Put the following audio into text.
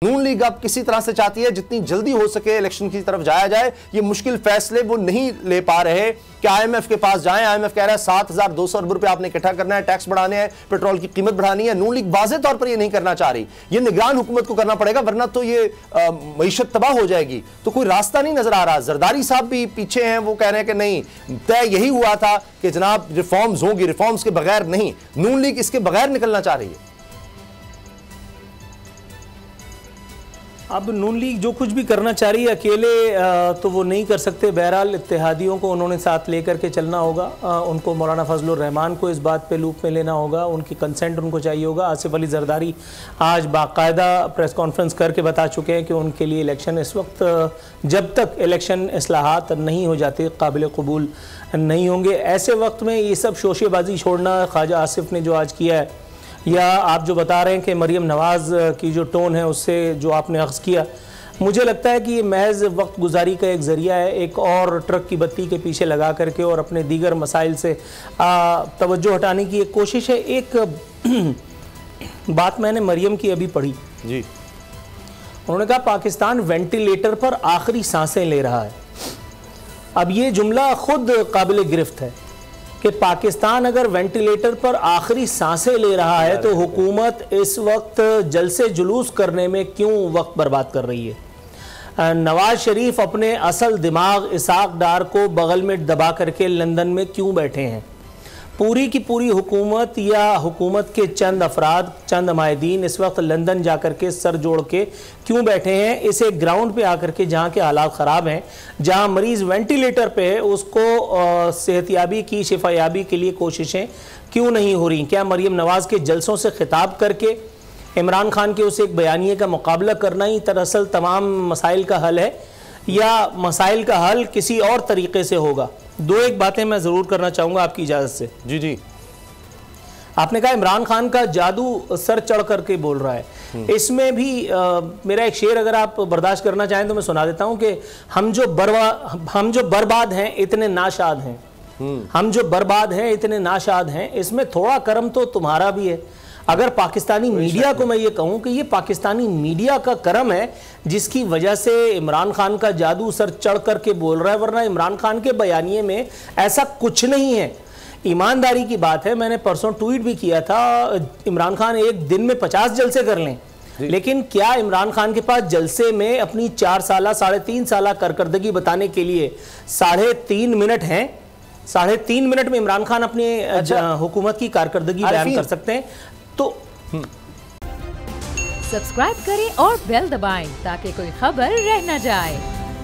नून league अब किसी तरह से चाहती है जितनी जल्दी हो सके इलेक्शन की तरफ जाया जाए। ये मुश्किल फैसले वो नहीं ले पा रहे कि आईएमएफ के पास जाएं। आईएमएफ कह रहा है 7,200 अरब रुपए आपने इकट्ठा करना है, टैक्स बढ़ाने हैं, पेट्रोल की कीमत बढ़ानी है। नून लीग वाज़ेह तौर पर ये नहीं करना चाह रही। ये निगरान हुकूमत को करना पड़ेगा, वरना तो ये मईशत तबाह हो जाएगी। तो कोई रास्ता नहीं नजर आ रहा। जरदारी साहब भी पीछे हैं, वो कह रहे हैं कि नहीं, तय यही हुआ था कि जनाब रिफॉर्म्स होंगी, रिफॉर्म्स के बगैर नहीं। नून लीग इसके बगैर निकलना चाह रही है। अब नून लीग जो कुछ भी करना चाह रही है अकेले तो वो नहीं कर सकते। बहरहाल इत्तेहादियों को उन्होंने साथ लेकर के चलना होगा। उनको मौलाना फजलुर रहमान को इस बात पे लूप में लेना होगा, उनकी कंसेंट उनको चाहिए होगा। आसिफ अली जरदारी आज बाकायदा प्रेस कॉन्फ्रेंस करके बता चुके हैं कि उनके लिए इलेक्शन इस वक्त जब तक इलेक्शन इस्लाहात नहीं हो जाते काबिल कबूल नहीं होंगे। ऐसे वक्त में ये सब शोशेबाजी छोड़ना ख्वाजा आसिफ ने जो आज किया है, या आप जो बता रहे हैं कि मरीम नवाज़ की जो टोन है उससे जो आपने अख्ज़ किया, मुझे लगता है कि ये महज वक्त गुजारी का एक ज़रिया है, एक और ट्रक की बत्ती के पीछे लगा करके और अपने दीगर मसाइल से तवज्जो हटाने की एक कोशिश है। एक बात मैंने मरीम की अभी पढ़ी जी, उन्होंने कहा पाकिस्तान वेंटिलेटर पर आखिरी सांसें ले रहा है। अब ये जुमला खुद काबिल गिरफ्त है कि पाकिस्तान अगर वेंटिलेटर पर आखिरी सांसें ले रहा है तो हुकूमत इस वक्त जलसे जुलूस करने में क्यों वक्त बर्बाद कर रही है। नवाज शरीफ अपने असल दिमाग इसाक डार को बगल में दबा करके लंदन में क्यों बैठे हैं। पूरी की पूरी हुकूमत या हुकूमत के चंद अफराद, चंद माहिदीन इस वक्त लंदन जाकर के सर जोड़ के क्यों बैठे हैं। इसे ग्राउंड पे आकर के जहाँ के हालात ख़राब हैं, जहाँ मरीज़ वेंटिलेटर पे है, उसको सेहतयाबी की, शिफायाबी के लिए कोशिशें क्यों नहीं हो रही। क्या मरीम नवाज़ के जलसों से खिताब करके इमरान खान के उस एक बयानिए का मुकाबला करना ही दरअसल तमाम मसाइल का हल है, या मसाइल का हल किसी और तरीके से होगा। दो एक बातें मैं ज़रूर करना चाहूँगा आपकी इजाज़त से। जी जी, आपने कहा इमरान खान का जादू सर चढ़ करके बोल रहा है। इसमें भी मेरा एक शेर अगर आप बर्दाश्त करना चाहें तो मैं सुना देता हूँ कि हम जो बर्बाद हैं इतने नाशाद हैं, हम जो बर्बाद हैं इतने नाशाद हैं, इसमें थोड़ा करम तो तुम्हारा भी है। अगर पाकिस्तानी मीडिया को मैं ये कहूँ कि ये पाकिस्तानी मीडिया का करम है जिसकी वजह से इमरान खान का जादू सर चढ़ करके बोल रहा है, वरना इमरान खान के बयानिए में ऐसा कुछ नहीं है। ईमानदारी की बात है, मैंने परसों ट्वीट भी किया था, इमरान खान एक दिन में 50 जलसे कर लें, लेकिन क्या इमरान खान के पास जलसे में अपनी 4 साल 3.5 साल कारकर्दगी बताने के लिए 3.5 मिनट हैं। 3.5 मिनट में इमरान खान अपनी हुकूमत की कारकर्दगी बयान कर सकते हैं। तो सब्सक्राइब करें और बेल दबाएं ताकि कोई खबर रह न जाए।